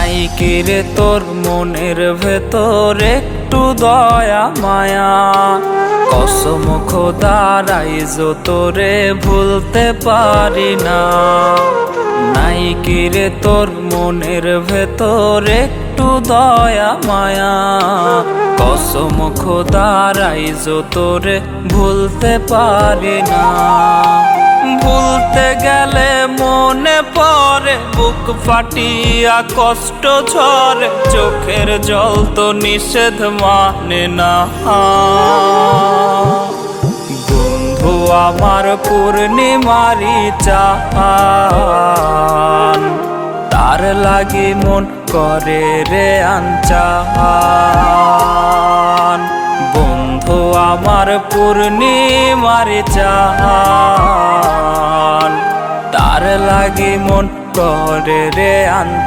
নাই কি রে তোর মনের ভেতর একটু দয়া মায়া? কসম খোদার আইজো তোরে ভুলতে পারি না। নাই কি রে তোর মনের ভেতর একটু দয়া মায়া? কসম খোদার আইজো তোরে ভুলতে পারি না। ভুলতে গেলে মনে পড়ে বুক ফাটিয়া কষ্ট ঝরে, চোখের জল তো নিষেধ মানে না। বন্ধু আমার পূর্ণিমারি চান, তার লাগি মন করে রে আনচান। বন্ধু আমার পূর্ণিমারি চান, তার লাগি মন করে রে আনচান।